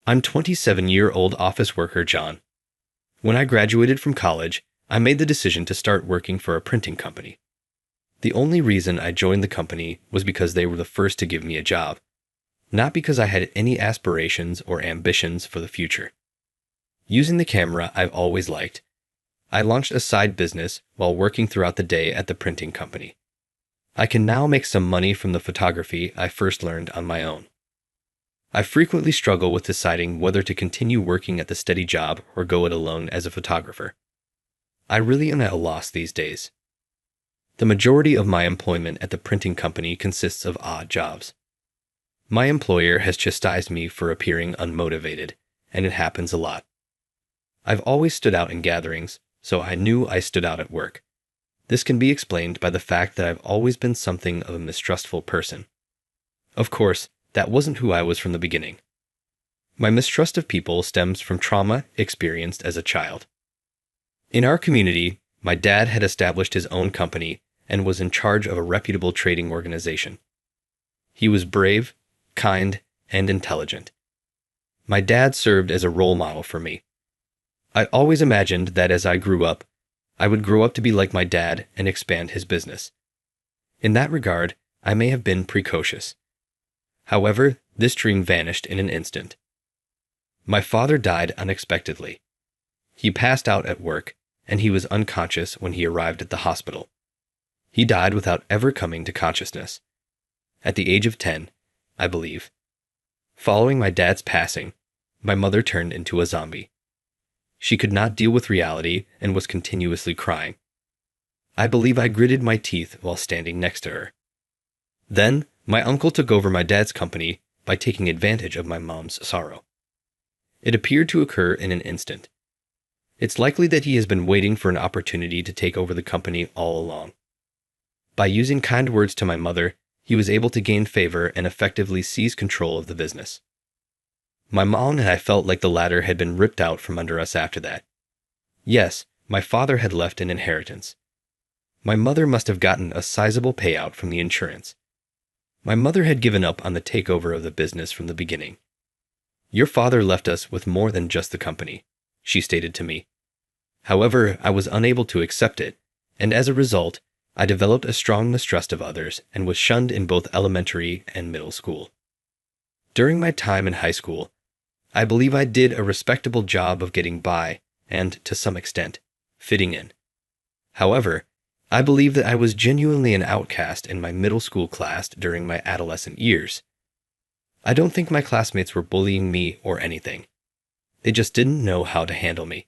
I'm 27-year-old office worker John. When I graduated from college, I made the decision to start working for a printing company. The only reason I joined the company was because they were the first to give me a job, not because I had any aspirations or ambitions for the future. Using the camera I've always liked, I launched a side business while working throughout the day at the printing company. I can now make some money from the photography I first learned on my own. I frequently struggle with deciding whether to continue working at the steady job or go it alone as a photographer. I really am at a loss these days. The majority of my employment at the printing company consists of odd jobs. My employer has chastised me for appearing unmotivated, and it happens a lot. I've always stood out in gatherings, so I knew I stood out at work. This can be explained by the fact that I've always been something of a mistrustful person. Of course, that wasn't who I was from the beginning. My mistrust of people stems from trauma experienced as a child. In our community, my dad had established his own company and was in charge of a reputable trading organization. He was brave, kind, and intelligent. My dad served as a role model for me. I always imagined that as I grew up, I would grow up to be like my dad and expand his business. In that regard, I may have been precocious. However, this dream vanished in an instant. My father died unexpectedly. He passed out at work, and he was unconscious when he arrived at the hospital. He died without ever coming to consciousness. At the age of 10, I believe. Following my dad's passing, my mother turned into a zombie. She could not deal with reality and was continuously crying. I believe I gritted my teeth while standing next to her. Then, my uncle took over my dad's company by taking advantage of my mom's sorrow. It appeared to occur in an instant. It's likely that he has been waiting for an opportunity to take over the company all along. By using kind words to my mother, he was able to gain favor and effectively seize control of the business. My mom and I felt like the ladder had been ripped out from under us after that. Yes, my father had left an inheritance. My mother must have gotten a sizable payout from the insurance. My mother had given up on the takeover of the business from the beginning. "Your father left us with more than just the company," she stated to me. However, I was unable to accept it, and as a result, I developed a strong mistrust of others and was shunned in both elementary and middle school. During my time in high school, I believe I did a respectable job of getting by and, to some extent, fitting in. However, I believe that I was genuinely an outcast in my middle school class during my adolescent years. I don't think my classmates were bullying me or anything. They just didn't know how to handle me.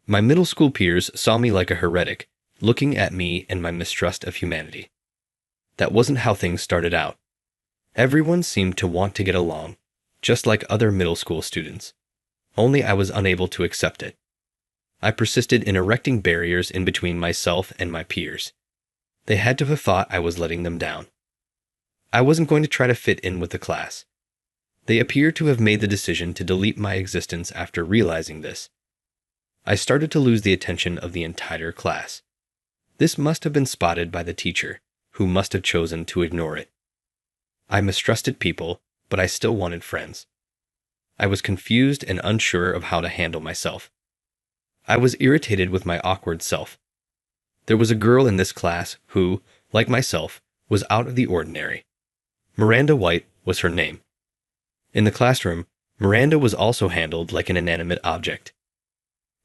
My middle school peers saw me like a heretic, looking at me and my mistrust of humanity. That wasn't how things started out. Everyone seemed to want to get along, just like other middle school students. Only I was unable to accept it. I persisted in erecting barriers in between myself and my peers. They had to have thought I was letting them down. I wasn't going to try to fit in with the class. They appear to have made the decision to delete my existence after realizing this. I started to lose the attention of the entire class. This must have been spotted by the teacher, who must have chosen to ignore it. I mistrusted people, but I still wanted friends. I was confused and unsure of how to handle myself. I was irritated with my awkward self. There was a girl in this class who, like myself, was out of the ordinary. Miranda White was her name. In the classroom, Miranda was also handled like an inanimate object.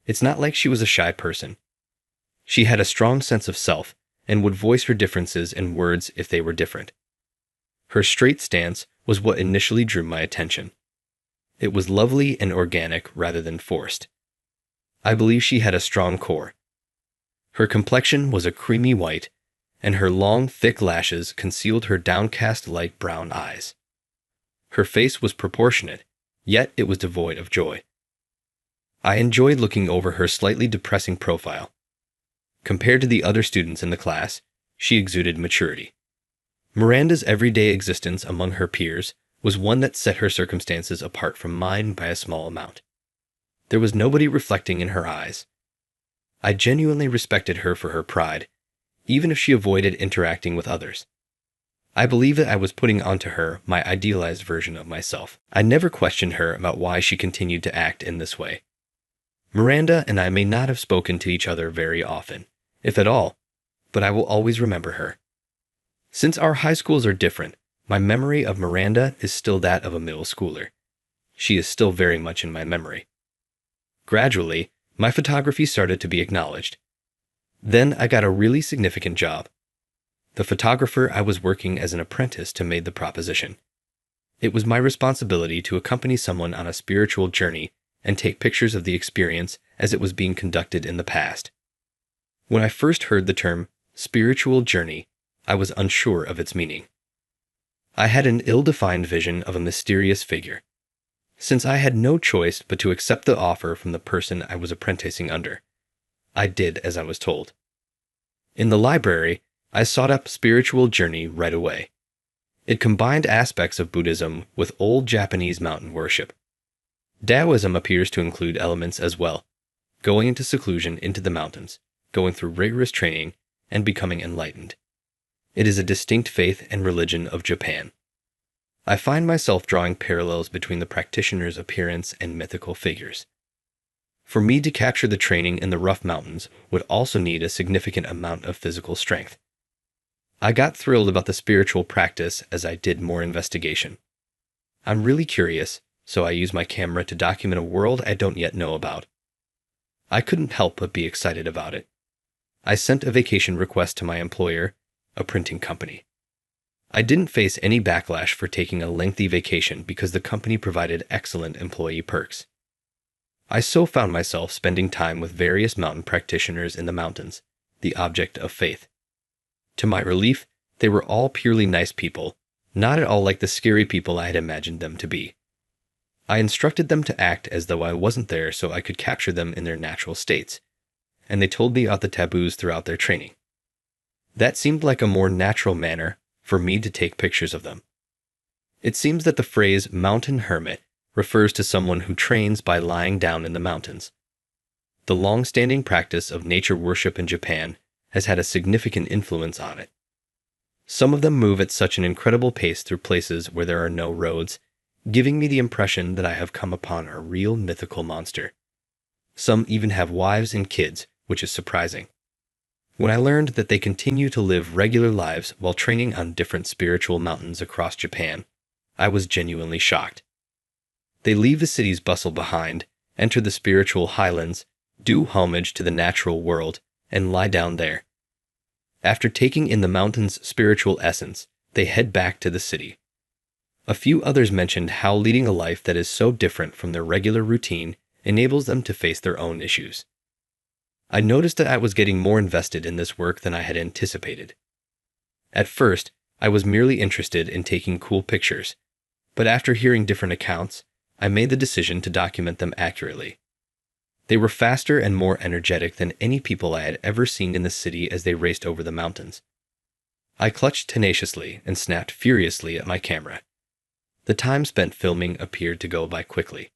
It's not like she was a shy person. She had a strong sense of self and would voice her differences in words if they were different. Her straight stance was what initially drew my attention. It was lovely and organic rather than forced. I believe she had a strong core. Her complexion was a creamy white, and her long, thick lashes concealed her downcast light brown eyes. Her face was proportionate, yet it was devoid of joy. I enjoyed looking over her slightly depressing profile. Compared to the other students in the class, she exuded maturity. Miranda's everyday existence among her peers was one that set her circumstances apart from mine by a small amount. There was nobody reflecting in her eyes. I genuinely respected her for her pride, even if she avoided interacting with others. I believe that I was putting onto her my idealized version of myself. I never questioned her about why she continued to act in this way. Miranda and I may not have spoken to each other very often, if at all, but I will always remember her. Since our high schools are different, my memory of Miranda is still that of a middle schooler. She is still very much in my memory. Gradually, my photography started to be acknowledged. Then I got a really significant job. The photographer I was working as an apprentice to made the proposition. It was my responsibility to accompany someone on a spiritual journey and take pictures of the experience as it was being conducted in the past. When I first heard the term spiritual journey, I was unsure of its meaning. I had an ill-defined vision of a mysterious figure. Since I had no choice but to accept the offer from the person I was apprenticing under, I did as I was told. In the library, I sought up spiritual journey right away. It combined aspects of Buddhism with old Japanese mountain worship. Taoism appears to include elements as well, going into seclusion into the mountains, going through rigorous training, and becoming enlightened. It is a distinct faith and religion of Japan. I find myself drawing parallels between the practitioner's appearance and mythical figures. For me to capture the training in the rough mountains would also need a significant amount of physical strength. I got thrilled about the spiritual practice as I did more investigation. I'm really curious, so I use my camera to document a world I don't yet know about. I couldn't help but be excited about it. I sent a vacation request to my employer, a printing company. I didn't face any backlash for taking a lengthy vacation because the company provided excellent employee perks. I so found myself spending time with various mountain practitioners in the mountains, the object of faith. To my relief, they were all purely nice people, not at all like the scary people I had imagined them to be. I instructed them to act as though I wasn't there so I could capture them in their natural states, and they told me about the taboos throughout their training. That seemed like a more natural manner for me to take pictures of them. It seems that the phrase mountain hermit refers to someone who trains by lying down in the mountains. The long-standing practice of nature worship in Japan has had a significant influence on it. Some of them move at such an incredible pace through places where there are no roads, giving me the impression that I have come upon a real mythical monster. Some even have wives and kids, which is surprising. When I learned that they continue to live regular lives while training on different spiritual mountains across Japan, I was genuinely shocked. They leave the city's bustle behind, enter the spiritual highlands, do homage to the natural world, and lie down there. After taking in the mountain's spiritual essence, they head back to the city. A few others mentioned how leading a life that is so different from their regular routine enables them to face their own issues. I noticed that I was getting more invested in this work than I had anticipated. At first, I was merely interested in taking cool pictures, but after hearing different accounts, I made the decision to document them accurately. They were faster and more energetic than any people I had ever seen in the city as they raced over the mountains. I clutched tenaciously and snapped furiously at my camera. The time spent filming appeared to go by quickly.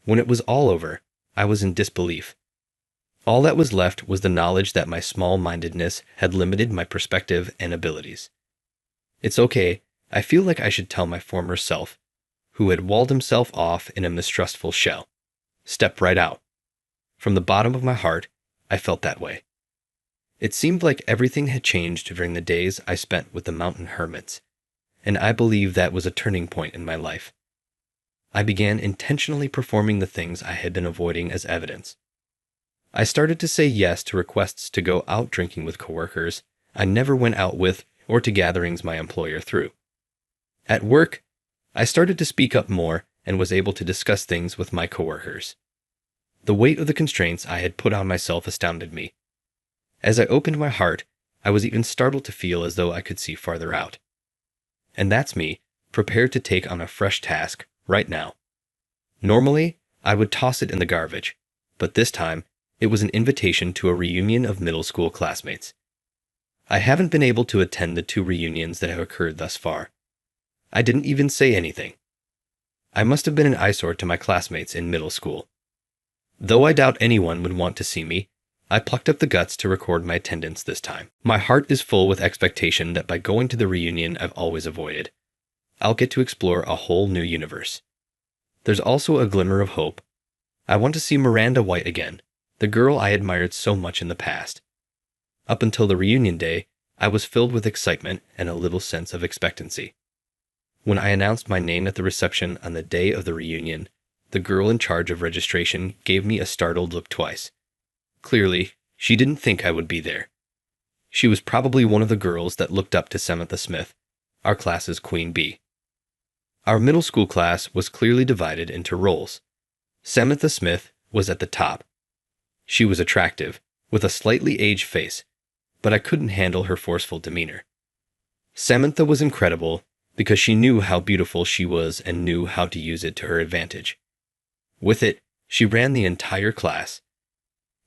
When it was all over, I was in disbelief. All that was left was the knowledge that my small-mindedness had limited my perspective and abilities. It's okay, I feel like I should tell my former self, who had walled himself off in a mistrustful shell. Step right out. From the bottom of my heart, I felt that way. It seemed like everything had changed during the days I spent with the mountain hermits, and I believe that was a turning point in my life. I began intentionally performing the things I had been avoiding as evidence. I started to say yes to requests to go out drinking with coworkers I never went out with or to gatherings my employer threw. At work, I started to speak up more and was able to discuss things with my coworkers. The weight of the constraints I had put on myself astounded me. As I opened my heart, I was even startled to feel as though I could see farther out. And that's me, prepared to take on a fresh task right now. Normally, I would toss it in the garbage, but this time, it was an invitation to a reunion of middle school classmates. I haven't been able to attend the 2 reunions that have occurred thus far. I didn't even say anything. I must have been an eyesore to my classmates in middle school. Though I doubt anyone would want to see me, I plucked up the guts to record my attendance this time. My heart is full with expectation that by going to the reunion I've always avoided, I'll get to explore a whole new universe. There's also a glimmer of hope. I want to see Miranda White again, the girl I admired so much in the past. Up until the reunion day, I was filled with excitement and a little sense of expectancy. When I announced my name at the reception on the day of the reunion, the girl in charge of registration gave me a startled look twice. Clearly, she didn't think I would be there. She was probably one of the girls that looked up to Samantha Smith, our class's queen bee. Our middle school class was clearly divided into roles. Samantha Smith was at the top. She was attractive, with a slightly aged face, but I couldn't handle her forceful demeanor. Samantha was incredible because she knew how beautiful she was and knew how to use it to her advantage. With it, she ran the entire class.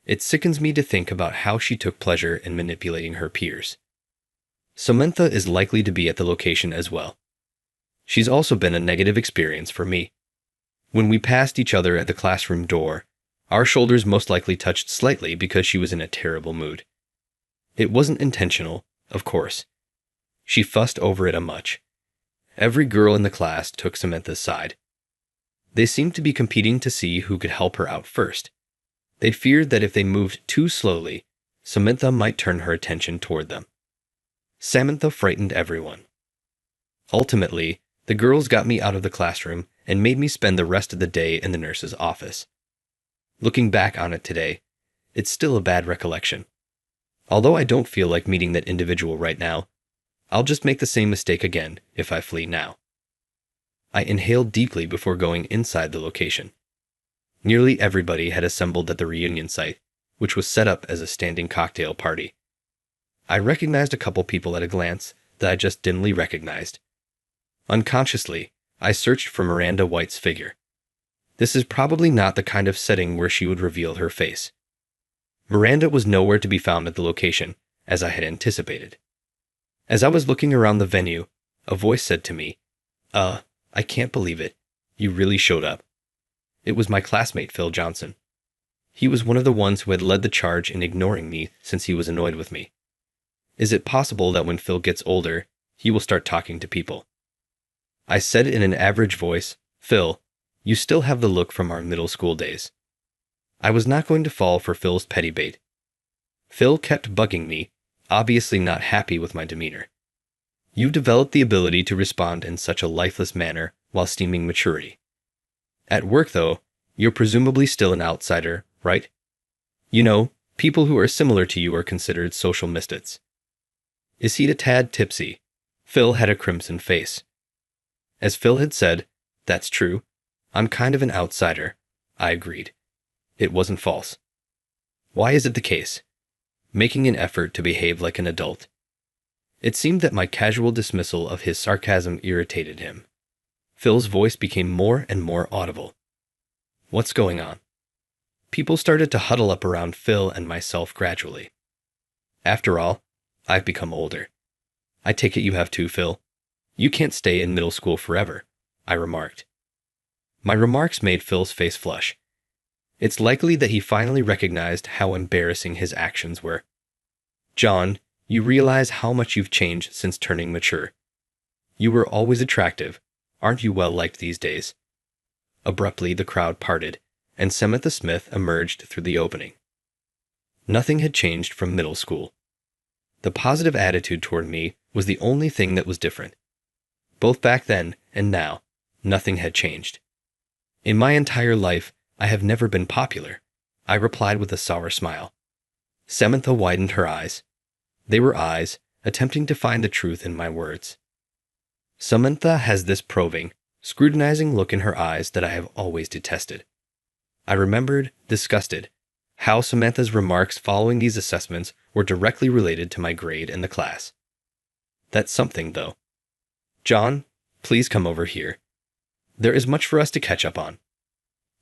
It sickens me to think about how she took pleasure in manipulating her peers. Samantha is likely to be at the location as well. She's also been a negative experience for me. When we passed each other at the classroom door, our shoulders most likely touched slightly because she was in a terrible mood. It wasn't intentional, of course. She fussed over it a much. Every girl in the class took Samantha's side. They seemed to be competing to see who could help her out first. They feared that if they moved too slowly, Samantha might turn her attention toward them. Samantha frightened everyone. Ultimately, the girls got me out of the classroom and made me spend the rest of the day in the nurse's office. Looking back on it today, it's still a bad recollection. Although I don't feel like meeting that individual right now, I'll just make the same mistake again if I flee now. I inhaled deeply before going inside the location. Nearly everybody had assembled at the reunion site, which was set up as a standing cocktail party. I recognized a couple people at a glance that I just dimly recognized. Unconsciously, I searched for Miranda White's figure. This is probably not the kind of setting where she would reveal her face. Miranda was nowhere to be found at the location, as I had anticipated. As I was looking around the venue, a voice said to me, I can't believe it. You really showed up." It was my classmate, Phil Johnson. He was one of the ones who had led the charge in ignoring me since he was annoyed with me. Is it possible that when Phil gets older, he will start talking to people? I said in an average voice, "Phil, you still have the look from our middle school days." I was not going to fall for Phil's petty bait. Phil kept bugging me, obviously not happy with my demeanor. "You've developed the ability to respond in such a lifeless manner while steaming maturity. At work, though, you're presumably still an outsider, right? You know, people who are similar to you are considered social misfits." Is he a tad tipsy? Phil had a crimson face. As Phil had said, "That's true. I'm kind of an outsider," I agreed. It wasn't false. Why is it the case? Making an effort to behave like an adult. It seemed that my casual dismissal of his sarcasm irritated him. Phil's voice became more and more audible. "What's going on?" People started to huddle up around Phil and myself gradually. After all, I've become older. "I take it you have too, Phil. You can't stay in middle school forever," I remarked. My remarks made Phil's face flush. It's likely that he finally recognized how embarrassing his actions were. "John, you realize how much you've changed since turning mature. You were always attractive. Aren't you well liked these days?" Abruptly, the crowd parted, and Samantha Smith emerged through the opening. Nothing had changed from middle school. The positive attitude toward me was the only thing that was different. Both back then and now, nothing had changed. "In my entire life, I have never been popular," I replied with a sour smile. Samantha widened her eyes. They were eyes, attempting to find the truth in my words. Samantha has this probing, scrutinizing look in her eyes that I have always detested. I remembered, disgusted, how Samantha's remarks following these assessments were directly related to my grade in the class. That's something, though. "John, please come over here. There is much for us to catch up on."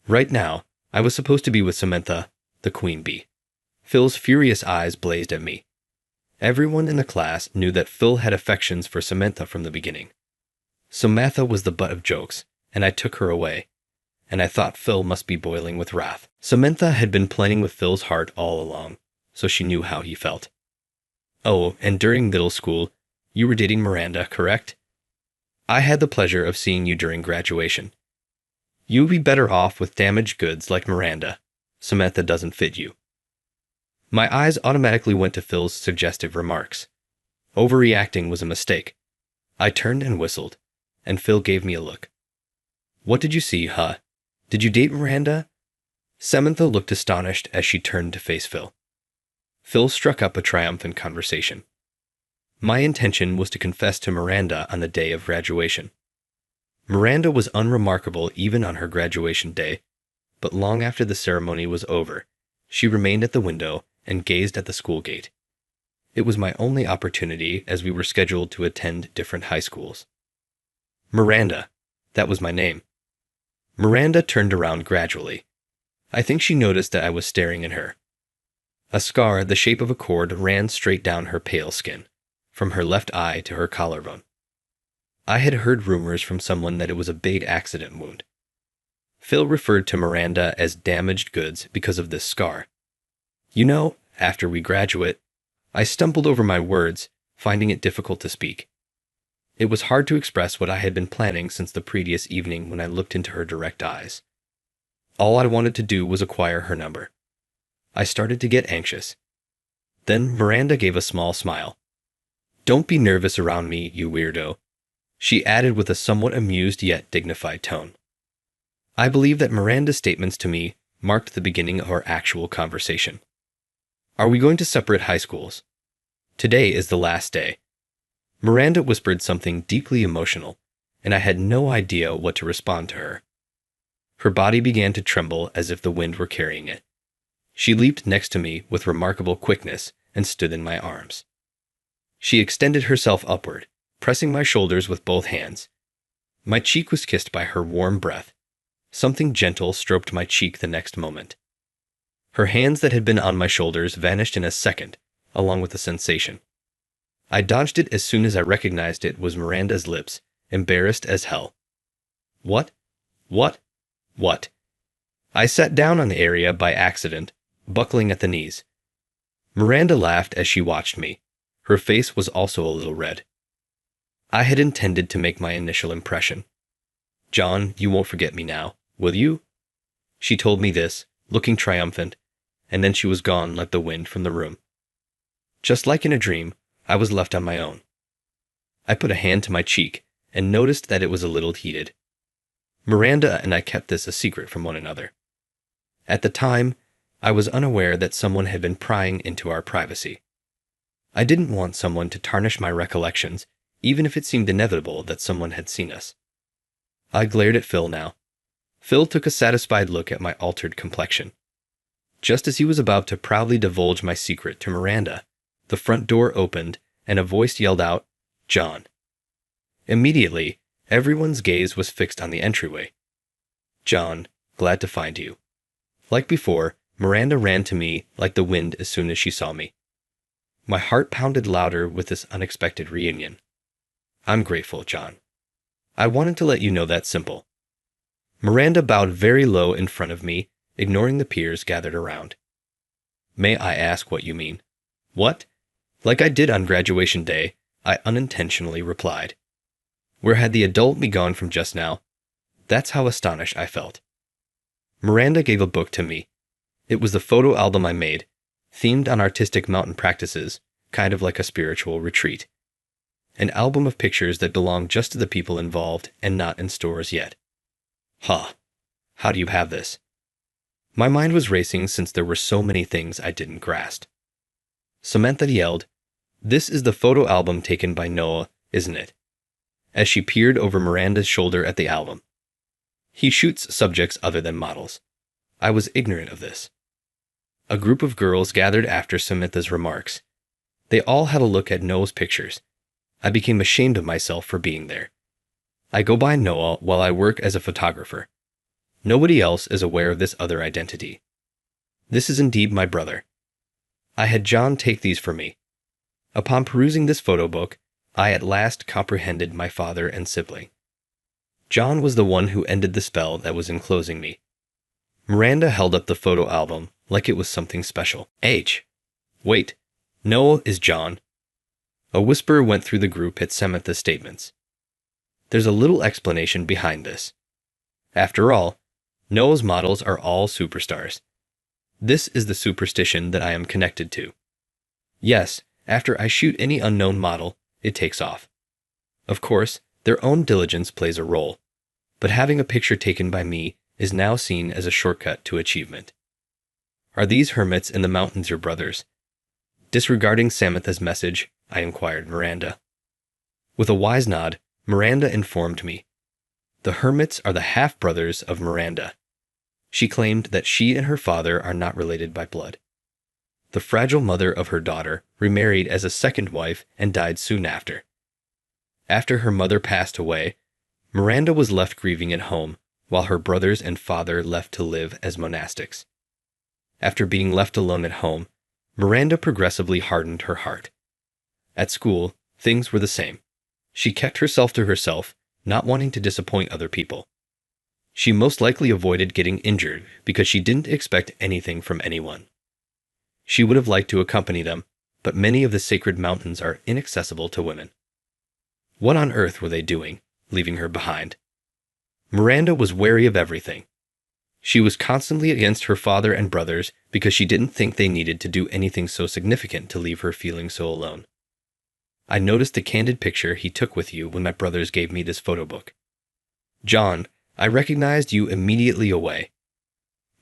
Right now, I was supposed to be with Samantha, the queen bee. Phil's furious eyes blazed at me. Everyone in the class knew that Phil had affections for Samantha from the beginning. Samantha was the butt of jokes, and I took her away, and I thought Phil must be boiling with wrath. Samantha had been playing with Phil's heart all along, so she knew how he felt. Oh, and during middle school, you were dating Miranda, correct? I had the pleasure of seeing you during graduation. You would be better off with damaged goods like Miranda. Samantha doesn't fit you. My eyes automatically went to Phil's suggestive remarks. Overreacting was a mistake. I turned and whistled, and Phil gave me a look. What did you see, huh? Did you date Miranda? Samantha looked astonished as she turned to face Phil. Phil struck up a triumphant conversation. My intention was to confess to Miranda on the day of graduation. Miranda was unremarkable even on her graduation day, but long after the ceremony was over, she remained at the window and gazed at the school gate. It was my only opportunity as we were scheduled to attend different high schools. Miranda, that was my name. Miranda turned around gradually. I think she noticed that I was staring at her. A scar the shape of a cord ran straight down her pale skin, from her left eye to her collarbone. I had heard rumors from someone that it was a big accident wound. Phil referred to Miranda as damaged goods because of this scar. You know, after we graduate, I stumbled over my words, finding it difficult to speak. It was hard to express what I had been planning since the previous evening when I looked into her direct eyes. All I wanted to do was acquire her number. I started to get anxious. Then Miranda gave a small smile. Don't be nervous around me, you weirdo, she added with a somewhat amused yet dignified tone. I believe that Miranda's statements to me marked the beginning of our actual conversation. Are we going to separate high schools? Today is the last day. Miranda whispered something deeply emotional, and I had no idea what to respond to her. Her body began to tremble as if the wind were carrying it. She leaped next to me with remarkable quickness and stood in my arms. She extended herself upward, pressing my shoulders with both hands. My cheek was kissed by her warm breath. Something gentle stroked my cheek the next moment. Her hands that had been on my shoulders vanished in a second, along with the sensation. I dodged it as soon as I recognized it was Miranda's lips, embarrassed as hell. What? I sat down on the area by accident, buckling at the knees. Miranda laughed as she watched me. Her face was also a little red. I had intended to make my initial impression. John, you won't forget me now, will you? She told me this, looking triumphant, and then she was gone like the wind from the room. Just like in a dream, I was left on my own. I put a hand to my cheek and noticed that it was a little heated. Miranda and I kept this a secret from one another. At the time, I was unaware that someone had been prying into our privacy. I didn't want someone to tarnish my recollections, even if it seemed inevitable that someone had seen us. I glared at Phil now. Phil took a satisfied look at my altered complexion. Just as he was about to proudly divulge my secret to Miranda, the front door opened and a voice yelled out, "John." Immediately, everyone's gaze was fixed on the entryway. "John, glad to find you." Like before, Miranda ran to me like the wind as soon as she saw me. My heart pounded louder with this unexpected reunion. "I'm grateful, John. I wanted to let you know that's simple." Miranda bowed very low in front of me, ignoring the peers gathered around. "May I ask what you mean?" "What?" Like I did on graduation day, I unintentionally replied. Where had the adult me gone from just now? That's how astonished I felt. Miranda gave a book to me. It was the photo album I made, themed on artistic mountain practices, kind of like a spiritual retreat. An album of pictures that belonged just to the people involved and not in stores yet. Huh. How do you have this? My mind was racing since there were so many things I didn't grasp. Samantha yelled, "This is the photo album taken by Noah, isn't it?" As she peered over Miranda's shoulder at the album. He shoots subjects other than models. I was ignorant of this. A group of girls gathered after Samantha's remarks. They all had a look at Noah's pictures. I became ashamed of myself for being there. I go by Noah while I work as a photographer. Nobody else is aware of this other identity. This is indeed my brother. I had John take these for me. Upon perusing this photo book, I at last comprehended my father and sibling. John was the one who ended the spell that was enclosing me. Miranda held up the photo album like it was something special. H. Wait, Noah is John. A whisper went through the group at Samantha's statements. There's a little explanation behind this. After all, Noah's models are all superstars. This is the superstition that I am connected to. Yes, after I shoot any unknown model, it takes off. Of course, their own diligence plays a role, but having a picture taken by me is now seen as a shortcut to achievement. Are these hermits in the mountains your brothers? Disregarding Samantha's message, I inquired Miranda. With a wise nod, Miranda informed me. The hermits are the half-brothers of Miranda. She claimed that she and her father are not related by blood. The fragile mother of her daughter remarried as a second wife and died soon after. After her mother passed away, Miranda was left grieving at home, while her brothers and father left to live as monastics. After being left alone at home, Miranda progressively hardened her heart. At school, things were the same. She kept herself to herself, not wanting to disappoint other people. She most likely avoided getting injured because she didn't expect anything from anyone. She would have liked to accompany them, but many of the sacred mountains are inaccessible to women. What on earth were they doing, leaving her behind? Miranda was wary of everything. She was constantly against her father and brothers because she didn't think they needed to do anything so significant to leave her feeling so alone. I noticed the candid picture he took with you when my brothers gave me this photo book. John, I recognized you immediately away.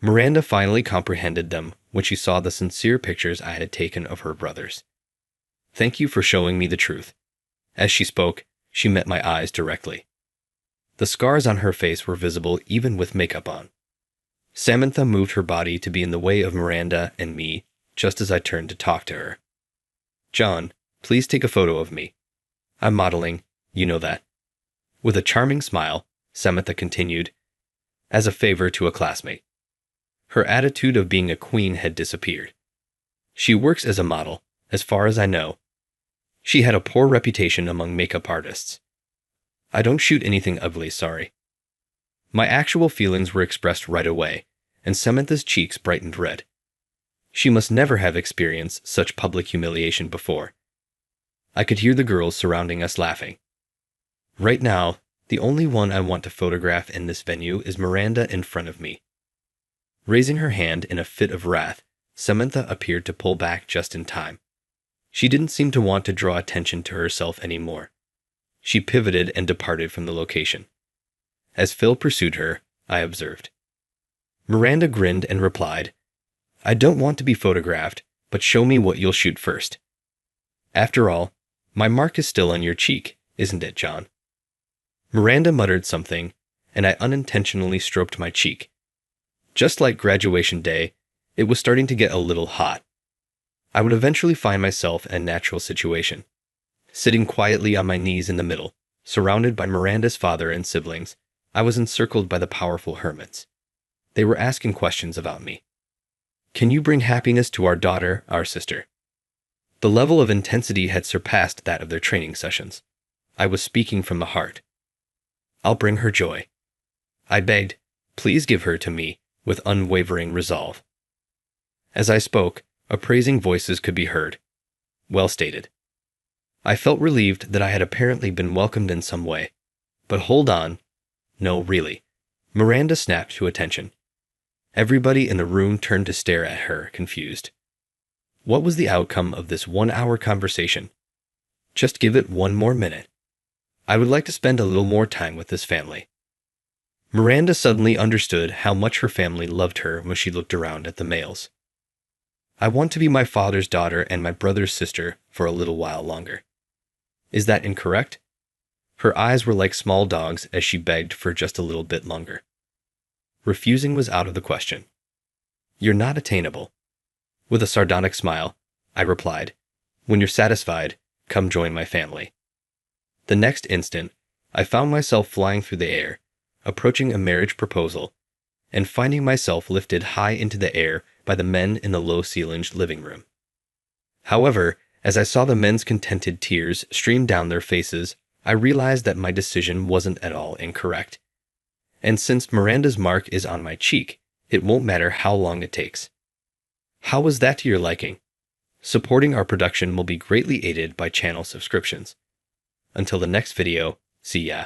Miranda finally comprehended them when she saw the sincere pictures I had taken of her brothers. Thank you for showing me the truth. As she spoke, she met my eyes directly. The scars on her face were visible even with makeup on. Samantha moved her body to be in the way of Miranda and me just as I turned to talk to her. John, please take a photo of me. I'm modeling, you know that. With a charming smile, Samantha continued, as a favor to a classmate. Her attitude of being a queen had disappeared. She works as a model, as far as I know. She had a poor reputation among makeup artists. I don't shoot anything ugly, sorry. My actual feelings were expressed right away, and Samantha's cheeks brightened red. She must never have experienced such public humiliation before. I could hear the girls surrounding us laughing. Right now, the only one I want to photograph in this venue is Miranda in front of me. Raising her hand in a fit of wrath, Samantha appeared to pull back just in time. She didn't seem to want to draw attention to herself anymore. She pivoted and departed from the location. As Phil pursued her, I observed. Miranda grinned and replied, I don't want to be photographed, but show me what you'll shoot first. After all, my mark is still on your cheek, isn't it, John? Miranda muttered something, and I unintentionally stroked my cheek. Just like graduation day, it was starting to get a little hot. I would eventually find myself in a natural situation, sitting quietly on my knees in the middle, surrounded by Miranda's father and siblings. I was encircled by the powerful hermits. They were asking questions about me. Can you bring happiness to our daughter, our sister? The level of intensity had surpassed that of their training sessions. I was speaking from the heart. I'll bring her joy. I begged, please give her to me, with unwavering resolve. As I spoke, appraising voices could be heard. Well stated. I felt relieved that I had apparently been welcomed in some way. But hold on. No, really. Miranda snapped to attention. Everybody in the room turned to stare at her, confused. What was the outcome of this 1-hour conversation? Just give it one more minute. I would like to spend a little more time with this family. Miranda suddenly understood how much her family loved her when she looked around at the males. I want to be my father's daughter and my brother's sister for a little while longer. Is that incorrect? Her eyes were like small dogs as she begged for just a little bit longer. Refusing was out of the question. You're not attainable. With a sardonic smile, I replied, when you're satisfied, come join my family. The next instant, I found myself flying through the air, approaching a marriage proposal, and finding myself lifted high into the air by the men in the low-ceilinged living room. However, as I saw the men's contented tears stream down their faces, I realized that my decision wasn't at all incorrect. And since Miranda's mark is on my cheek, it won't matter how long it takes. How was that to your liking? Supporting our production will be greatly aided by channel subscriptions. Until the next video, see ya.